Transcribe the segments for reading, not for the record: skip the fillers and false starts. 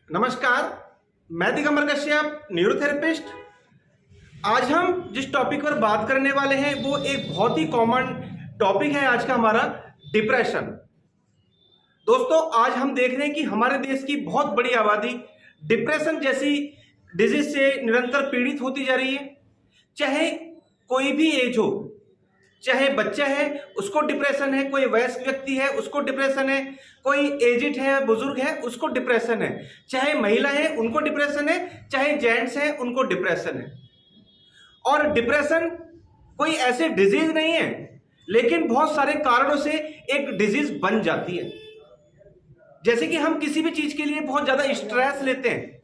नमस्कार, मैं दिगंबर कश्यप, न्यूरोथेरेपिस्ट। आज हम जिस टॉपिक पर बात करने वाले हैं वो एक बहुत ही कॉमन टॉपिक है आज का हमारा, डिप्रेशन। दोस्तों, आज हम देख रहे हैं कि हमारे देश की बहुत बड़ी आबादी डिप्रेशन जैसी डिजीज से निरंतर पीड़ित होती जा रही है। चाहे कोई भी एज हो, चाहे बच्चा है उसको डिप्रेशन है, कोई वयस्क व्यक्ति है उसको डिप्रेशन है, कोई एजिड है, बुजुर्ग है उसको डिप्रेशन है, चाहे महिला है उनको डिप्रेशन है, चाहे जेंट्स है उनको डिप्रेशन है। और डिप्रेशन कोई ऐसे डिजीज नहीं है, लेकिन बहुत सारे कारणों से एक डिजीज बन जाती है। जैसे कि हम किसी भी चीज के लिए बहुत ज्यादा स्ट्रेस लेते हैं,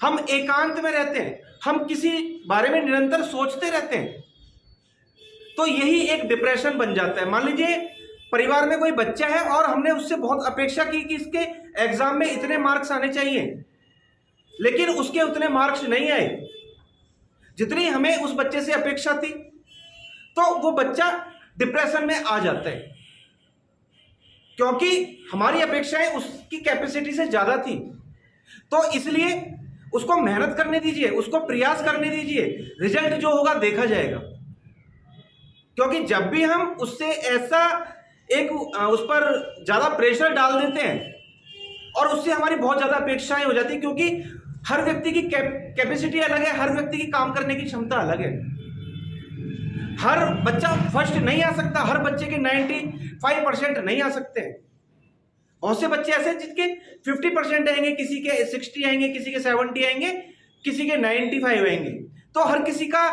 हम एकांत में रहते हैं, हम किसी बारे में निरंतर सोचते रहते हैं, तो यही एक डिप्रेशन बन जाता है। मान लीजिए परिवार में कोई बच्चा है और हमने उससे बहुत अपेक्षा की कि इसके एग्जाम में इतने मार्क्स आने चाहिए, लेकिन उसके उतने मार्क्स नहीं आए जितनी हमें उस बच्चे से अपेक्षा थी, तो वो बच्चा डिप्रेशन में आ जाता है, क्योंकि हमारी अपेक्षाएं उसकी कैपेसिटी से ज्यादा थी। तो इसलिए उसको मेहनत करने दीजिए, उसको प्रयास करने दीजिए, रिजल्ट जो होगा देखा जाएगा। क्योंकि जब भी हम उससे ऐसा एक उस पर ज्यादा प्रेशर डाल देते हैं और उससे हमारी बहुत ज्यादा अपेक्षाएं हो जाती है, क्योंकि हर व्यक्ति की कैपेसिटी अलग है, हर व्यक्ति की काम करने की क्षमता अलग है। हर बच्चा फर्स्ट नहीं आ सकता, हर बच्चे के 95% नहीं आ सकते हैं। बहुत से बच्चे ऐसे जिसके 50% आएंगे, किसी के 60 आएंगे, किसी के 70 आएंगे, किसी के 95 आएंगे। तो हर किसी का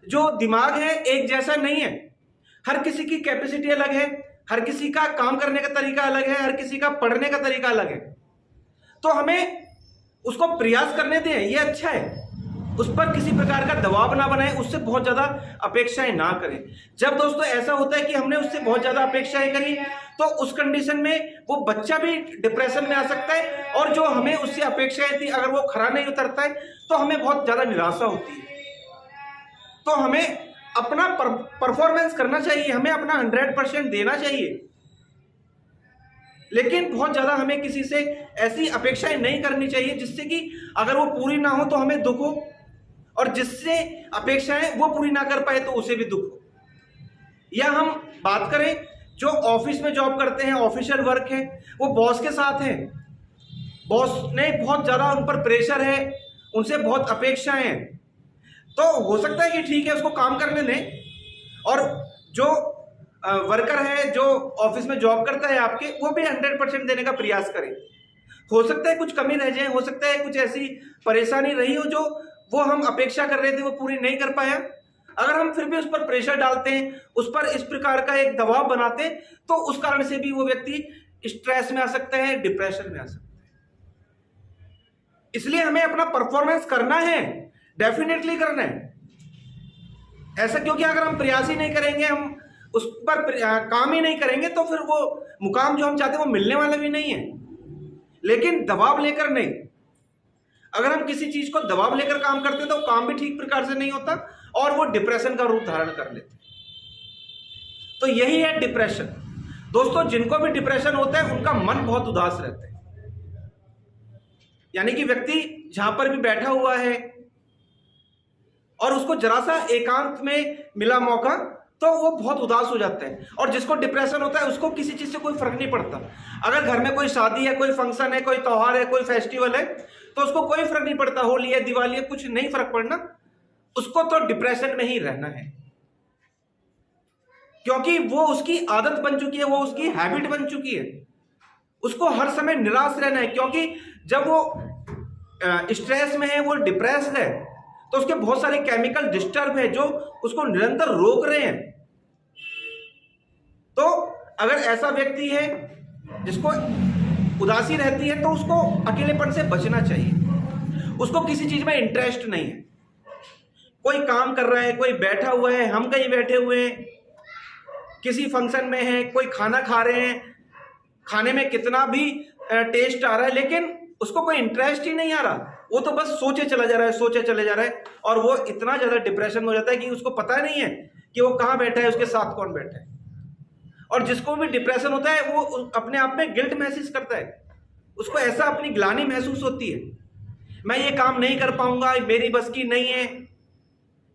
जो दिमाग है एक जैसा नहीं है, हर किसी की कैपेसिटी अलग है, हर किसी का काम करने का तरीका अलग है, हर किसी का पढ़ने का तरीका अलग है। तो हमें उसको प्रयास करने दें, ये अच्छा है। उस पर किसी प्रकार का दबाव ना बनाएं, उससे बहुत ज्यादा अपेक्षाएं ना करें। जब दोस्तों ऐसा होता है कि हमने उससे बहुत ज्यादा अपेक्षाएं करी, तो उस कंडीशन में वो बच्चा भी डिप्रेशन में आ सकता है, और जो हमें उससे अपेक्षाएं थी अगर वो खरा नहीं उतरता है तो हमें बहुत ज्यादा निराशा होती है। तो हमें अपना परफॉर्मेंस करना चाहिए, हमें अपना 100% देना चाहिए, लेकिन बहुत ज्यादा हमें किसी से ऐसी अपेक्षाएं नहीं करनी चाहिए जिससे कि अगर वो पूरी ना हो तो हमें दुख हो, और जिससे अपेक्षाएं वो पूरी ना कर पाए तो उसे भी दुख हो। या हम बात करें जो ऑफिस में जॉब करते हैं, ऑफिशियल वर्क है, वो बॉस के साथ है, बॉस ने बहुत ज्यादा उन पर प्रेशर है, उनसे बहुत अपेक्षाएं हैं, तो हो सकता है कि ठीक है उसको काम करने दें, और जो वर्कर है जो ऑफिस में जॉब करता है आपके, वो भी 100% देने का प्रयास करें। हो सकता है कुछ कमी रह जाए, हो सकता है कुछ ऐसी परेशानी रही हो जो वो हम अपेक्षा कर रहे थे वो पूरी नहीं कर पाया। अगर हम फिर भी उस पर प्रेशर डालते हैं, उस पर इस प्रकार का एक दबाव बनाते हैं, तो उस कारण से भी वो व्यक्ति स्ट्रेस में आ सकता है, डिप्रेशन में आ सकता है। इसलिए हमें अपना परफॉर्मेंस करना है, डेफिनेटली करना है ऐसा, क्योंकि अगर हम प्रयास ही नहीं करेंगे, हम उस पर काम ही नहीं करेंगे, तो फिर वो मुकाम जो हम चाहते हैं वो मिलने वाला भी नहीं है। लेकिन दबाव लेकर नहीं, अगर हम किसी चीज को दबाव लेकर काम करते हैं तो काम भी ठीक प्रकार से नहीं होता और वो डिप्रेशन का रूप धारण कर लेते। तो यही है डिप्रेशन। दोस्तों, जिनको भी डिप्रेशन होता है उनका मन बहुत उदास रहता है, यानी कि व्यक्ति जहां पर भी बैठा हुआ है और उसको जरा सा एकांत में मिला मौका तो वो बहुत उदास हो जाता है। और जिसको डिप्रेशन होता है उसको किसी चीज से कोई फर्क नहीं पड़ता। अगर घर में कोई शादी है, कोई फंक्शन है, कोई त्योहार है, कोई फेस्टिवल है, तो उसको कोई फर्क नहीं पड़ता, होली है, दिवाली है, कुछ नहीं फर्क पड़ना, उसको तो डिप्रेशन में ही रहना है, क्योंकि वो उसकी आदत बन चुकी है, वो उसकी हैबिट बन चुकी है। उसको हर समय निराश रहना है, क्योंकि जब वो स्ट्रेस में है, वो डिप्रेस्ड है, तो उसके बहुत सारे केमिकल डिस्टर्ब है जो उसको निरंतर रोक रहे हैं। तो अगर ऐसा व्यक्ति है जिसको उदासी रहती है, तो उसको अकेलेपन से बचना चाहिए। उसको किसी चीज में इंटरेस्ट नहीं है, कोई काम कर रहा है, कोई बैठा हुआ है, हम कहीं बैठे हुए हैं, किसी फंक्शन में है, कोई खाना खा रहे हैं, खाने में कितना भी टेस्ट आ रहा है, लेकिन उसको कोई इंटरेस्ट ही नहीं आ रहा, वो तो बस सोचे चला जा रहा है, सोचे चले जा रहा है, और वो इतना ज्यादा डिप्रेशन में हो जाता है कि उसको पता नहीं है कि वो कहाँ बैठा है, उसके साथ कौन बैठा है। और जिसको भी डिप्रेशन होता है वो अपने आप में गिल्ट महसूस करता है, उसको ऐसा अपनी ग्लानि महसूस होती है, मैं ये काम नहीं कर पाऊंगा, मेरी बस की नहीं है,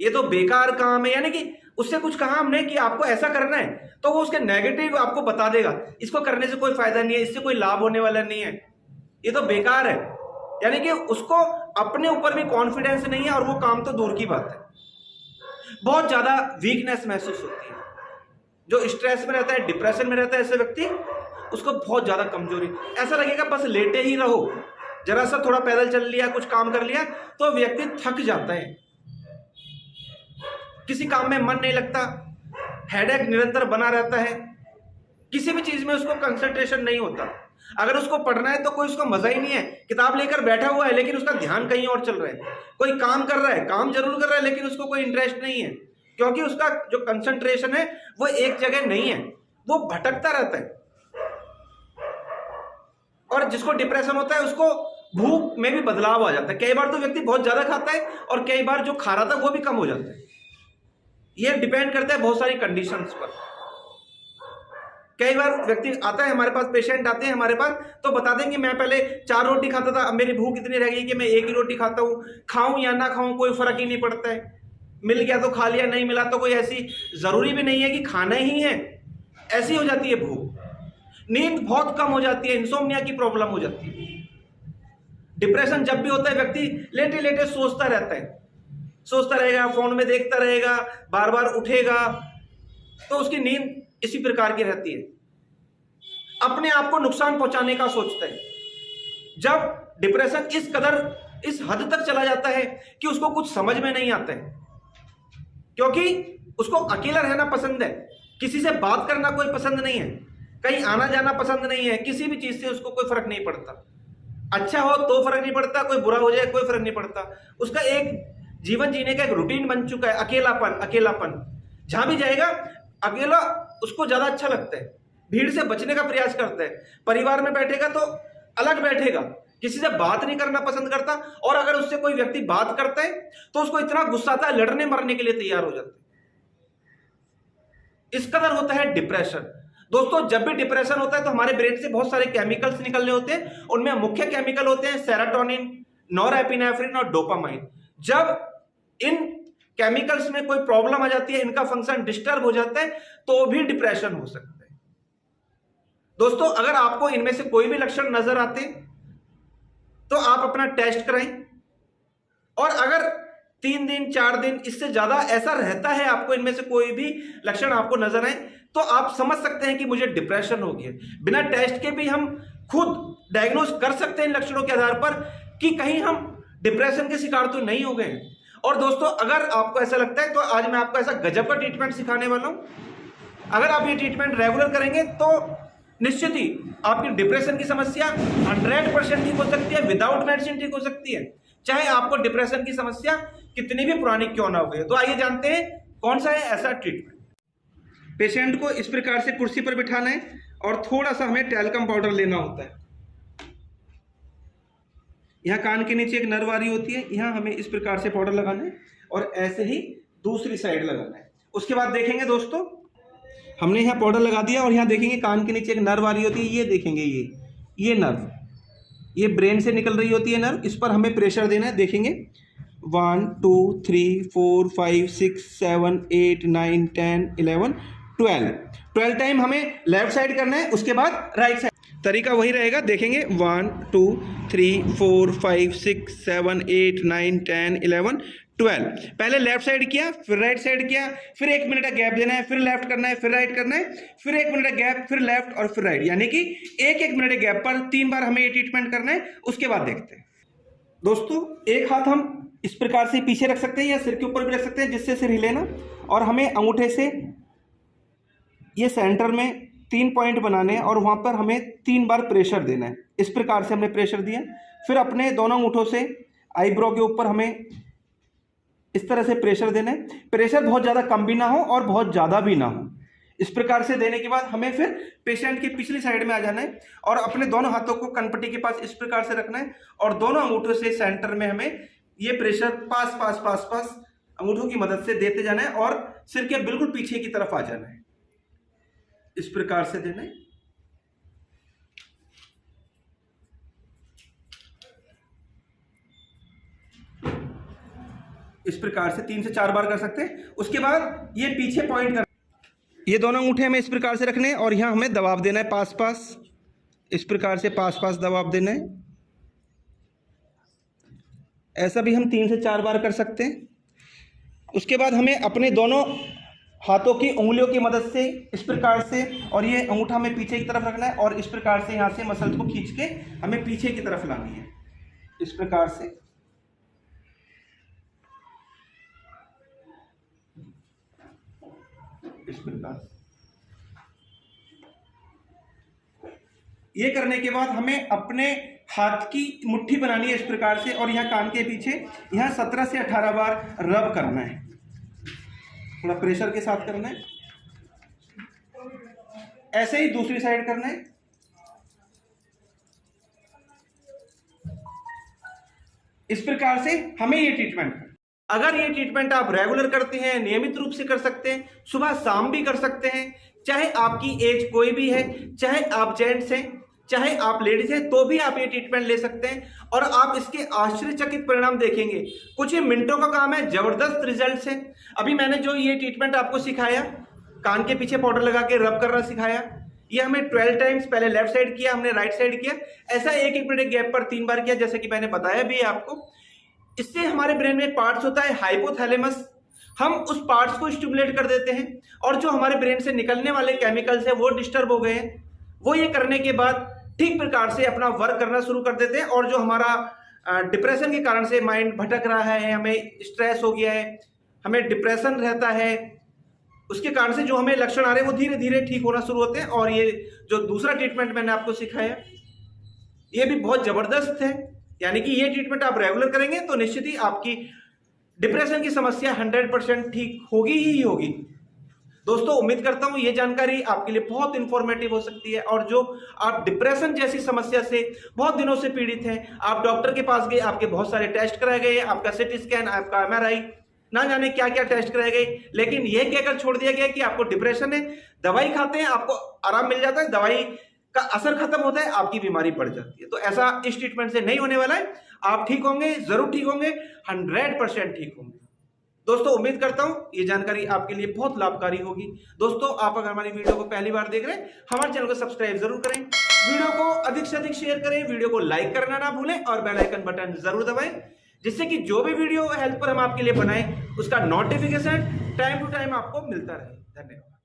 ये तो बेकार काम है। यानी कि उससे कुछ कहा हमने कि आपको ऐसा करना है, तो वो उसके नेगेटिव आपको बता देगा, इसको करने से कोई फायदा नहीं है, इससे कोई लाभ होने वाला नहीं है, ये तो बेकार है। यानी कि उसको अपने ऊपर भी कॉन्फिडेंस नहीं है, और वो काम तो दूर की बात है। बहुत ज्यादा वीकनेस महसूस होती है। जो स्ट्रेस में रहता है, डिप्रेशन में रहता है, ऐसे व्यक्ति उसको बहुत ज्यादा कमजोरी, ऐसा लगेगा बस लेटे ही रहो, जरा सा थोड़ा पैदल चल लिया, कुछ काम कर लिया तो व्यक्ति थक जाता है, किसी काम में मन नहीं लगता, हेडेक निरंतर बना रहता है, किसी भी चीज में उसको कंसंट्रेशन नहीं होता। अगर उसको पढ़ना है तो कोई उसको मजा ही नहीं है, किताब लेकर बैठा हुआ है लेकिन उसका ध्यान कहीं और चल रहा है। कोई काम कर रहा है, काम जरूर कर रहा है, लेकिन उसको कोई इंटरेस्ट नहीं है, क्योंकि उसका जो कंसंट्रेशन है वो एक जगह नहीं है, वो भटकता रहता है। और जिसको डिप्रेशन होता है उसको भूख में भी बदलाव आ जाता है। कई बार तो व्यक्ति बहुत ज्यादा खाता है और कई बार जो खा रहा था वो भी कम हो जाता है। ये डिपेंड करता है बहुत सारी कंडीशंस पर। कई बार व्यक्ति आता है हमारे पास, पेशेंट आते हैं हमारे पास, तो बता देंगे मैं पहले 4 रोटी खाता था, अब मेरी भूख इतनी रह गई कि मैं 1 ही रोटी खाता हूं, खाऊं या ना खाऊं कोई फर्क ही नहीं पड़ता है, मिल गया तो खा लिया, नहीं मिला तो कोई ऐसी जरूरी भी नहीं है कि खाना ही है, ऐसी हो जाती है भूख। नींद बहुत कम हो जाती है, इंसोम्निया की प्रॉब्लम हो जाती है। डिप्रेशन जब भी होता है व्यक्ति लेटे लेटे सोचता रहता है, सोचता रहेगा, फोन में देखता रहेगा, बार बार उठेगा, तो उसकी नींद इसी प्रकार की रहती है। अपने आप को नुकसान पहुंचाने का सोचता है। जब डिप्रेशन इस कदर, इस हद तक चला जाता है कि उसको कुछ समझ में नहीं आता है, क्योंकि उसको अकेला रहना पसंद है, किसी से बात करना कोई पसंद नहीं है, कहीं आना जाना पसंद नहीं है, किसी भी चीज से उसको कोई फर्क नहीं पड़ता। अच्छा हो तो फर्क नहीं पड़ता, कोई बुरा हो जाए कोई फर्क नहीं पड़ता। उसका एक जीवन जीने का एक रूटीन बन चुका है, अकेलापन। अकेलापन जहां भी जाएगा अकेला उसको ज्यादा अच्छा लगता है, भीड़ से बचने का प्रयास करता है। परिवार में बैठेगा तो अलग बैठेगा, किसी से बात नहीं करना पसंद करता, और अगर उससे कोई व्यक्ति बात करता है तो उसको इतना गुस्सा आता है, लड़ने मरने के लिए तैयार हो जाता है। इस कदर होता है डिप्रेशन। दोस्तों जब भी डिप्रेशन होता है तो हमारे ब्रेन से बहुत सारे केमिकल्स निकलने होते हैं, उनमें मुख्य केमिकल होते हैं सेरोटोनिन, नॉरएपिनेफ्रिन और डोपामाइन। जब इन केमिकल्स में कोई प्रॉब्लम आ जाती है, इनका फंक्शन डिस्टर्ब हो जाता है, तो भी डिप्रेशन हो सकता है। दोस्तों अगर आपको इनमें से कोई भी लक्षण नजर आते तो आप अपना टेस्ट कराएं, और अगर 3 दिन 4 दिन इससे ज्यादा ऐसा रहता है, आपको इनमें से कोई भी लक्षण आपको नजर आए, तो आप समझ सकते हैं कि मुझे डिप्रेशन हो गया। बिना टेस्ट के भी हम खुद डायग्नोज कर सकते हैं इन लक्षणों के आधार पर कि कहीं हम डिप्रेशन के शिकार तो नहीं हो गए। और दोस्तों अगर आपको ऐसा लगता है तो आज मैं आपको ऐसा गजब का ट्रीटमेंट सिखाने वाला हूं। अगर आप ये ट्रीटमेंट रेगुलर करेंगे तो निश्चित ही आपकी डिप्रेशन की समस्या 100% ठीक हो सकती है, विदाउट मेडिसिन ठीक हो सकती है, चाहे आपको डिप्रेशन की समस्या कितनी भी पुरानी क्यों ना हो गई। तो आइए जानते हैं कौन सा है ऐसा ट्रीटमेंट। पेशेंट को इस प्रकार से कुर्सी पर बिठाना है और थोड़ा सा हमें टैल्कम पाउडर लेना होता है। यहाँ कान के नीचे एक नर्व आ रही होती है, यहाँ हमें इस प्रकार से पाउडर लगाना है और ऐसे ही दूसरी साइड लगाना है। उसके बाद देखेंगे दोस्तों, हमने यहाँ पाउडर लगा दिया और यहाँ देखेंगे कान के नीचे एक नर्व आ रही होती है, ये देखेंगे ये नर्व, ये ब्रेन से निकल रही होती है नर्व, इस पर हमें प्रेशर देना है। देखेंगे 1 2 3 4 5 6 7 8 9 10 11 12 टाइम हमें लेफ्ट साइड करना है, उसके बाद राइट साइड। तरीका वही रहेगा, देखेंगे 1 2 3 4 5 6 7 8 9 10 11 12। पहले लेफ्ट साइड किया, फिर राइट साइड किया, फिर 1 मिनट का गैप देना है, फिर लेफ्ट करना है, फिर राइट करना है, फिर 1 मिनट का गैप, फिर लेफ्ट और फिर राइट, यानी कि 1 मिनट के गैप पर 3 बार हमें ये ट्रीटमेंट करना है। उसके बाद देखते हैं दोस्तों, एक हाथ हम इस प्रकार से पीछे रख सकते हैं या सिर के ऊपर भी रख सकते हैं जिससे सिर हिले ना, और हमें अंगूठे से ये सेंटर में 3 पॉइंट बनाने हैं और वहाँ पर हमें 3 बार प्रेशर देना है। इस प्रकार से हमने प्रेशर दिया, फिर अपने दोनों अंगूठों से आईब्रो के ऊपर हमें इस तरह से प्रेशर देना है। प्रेशर बहुत ज़्यादा कम भी ना हो और बहुत ज़्यादा भी ना हो। इस प्रकार से देने के बाद हमें फिर पेशेंट की पिछली साइड में आ जाना है और अपने दोनों हाथों को कनपट्टी के पास इस प्रकार से रखना है और दोनों अंगूठों से सेंटर में हमें ये प्रेशर पास पास पास पास अंगूठों की मदद से देते जाना है और सिर के बिल्कुल पीछे की तरफ आ जाना है। इस प्रकार से देना है। इस प्रकार से 3 से 4 बार कर सकते हैं। उसके बाद ये पीछे पॉइंट कर, ये दोनों अंगूठे हमें इस प्रकार से रखने हैं और यहाँ हमें दबाव देना है पास पास, इस प्रकार से पास पास दबाव देना है। ऐसा भी हम 3 से 4 बार कर सकते हैं। उसके बाद हमें अपने दोनों हाथों की उंगलियों की मदद से इस प्रकार से, और ये अंगूठा हमें पीछे की तरफ रखना है और इस प्रकार से यहाँ से मसल को खींच के हमें पीछे की तरफ लानी है, इस प्रकार से। इस प्रकार ये करने के बाद हमें अपने हाथ की मुट्ठी बनानी है इस प्रकार से, और यहाँ कान के पीछे यहाँ 17 से 18 बार रब करना है, थोड़ा प्रेशर के साथ करना है। ऐसे ही दूसरी साइड करना है। इस प्रकार से हमें ये ट्रीटमेंट करना। अगर ये ट्रीटमेंट आप रेगुलर करते हैं, नियमित रूप से कर सकते हैं, सुबह शाम भी कर सकते हैं, चाहे आपकी एज कोई भी है, चाहे आप जेंट्स हैं, चाहे आप लेडीज हैं, तो भी आप ये ट्रीटमेंट ले सकते हैं और आप इसके आश्चर्यचकित परिणाम देखेंगे। कुछ ही मिनटों का काम है, जबरदस्त रिजल्ट्स हैं। अभी मैंने जो ये ट्रीटमेंट आपको सिखाया, कान के पीछे पाउडर लगा के रब करना सिखाया, ये हमें 12 टाइम्स, पहले लेफ्ट साइड किया, हमने राइट साइड किया, ऐसा 1-1 मिनट गैप पर 3 बार किया, जैसे कि मैंने बताया भी आपको। इससे हमारे ब्रेन में एक पार्ट्स होता है हाइपोथैलेमस, हम उस पार्ट्स को स्टिमुलेट कर देते हैं और जो हमारे ब्रेन से निकलने वाले केमिकल्स हैं वो डिस्टर्ब हो गए हैं, वो ये करने के बाद ठीक प्रकार से अपना वर्क करना शुरू कर देते हैं। और जो हमारा डिप्रेशन के कारण से माइंड भटक रहा है, हमें स्ट्रेस हो गया है, हमें डिप्रेशन रहता है, उसके कारण से जो हमें लक्षण आ रहे हैं वो धीरे धीरे ठीक होना शुरू होते हैं। और ये जो दूसरा ट्रीटमेंट मैंने आपको सिखाया ये भी बहुत जबरदस्त है, यानी कि ये ट्रीटमेंट आप रेगुलर करेंगे तो निश्चित ही आपकी डिप्रेशन की समस्या 100% ठीक होगी ही होगी। दोस्तों, उम्मीद करता हूं ये जानकारी आपके लिए बहुत इंफॉर्मेटिव हो सकती है, और जो आप डिप्रेशन जैसी समस्या से बहुत दिनों से पीड़ित हैं, आप डॉक्टर के पास गए, आपके बहुत सारे टेस्ट कराए गए, आपका सीटी स्कैन, आपका MRI, ना जाने क्या क्या टेस्ट कराए गए, लेकिन यह कहकर छोड़ दिया गया कि आपको डिप्रेशन है, दवाई खाते हैं आपको आराम मिल जाता है, दवाई का असर खत्म होता है, आपकी बीमारी बढ़ जाती है। तो ऐसा इस ट्रीटमेंट से नहीं होने वाला है, आप ठीक होंगे, जरूर ठीक होंगे, 100% ठीक होंगे। दोस्तों, उम्मीद करता हूं ये जानकारी आपके लिए बहुत लाभकारी होगी। दोस्तों, आप अगर हमारी वीडियो को पहली बार देख रहे हैं, हमारे चैनल को सब्सक्राइब जरूर करें, वीडियो को अधिक से अधिक शेयर करें, वीडियो को लाइक करना ना भूलें और बेल आइकन बटन जरूर दबाएं, जिससे कि जो भी वीडियो हेल्थ पर हम आपके लिए बनाएं उसका नोटिफिकेशन टाइम टू टाइम आपको मिलता रहे। धन्यवाद।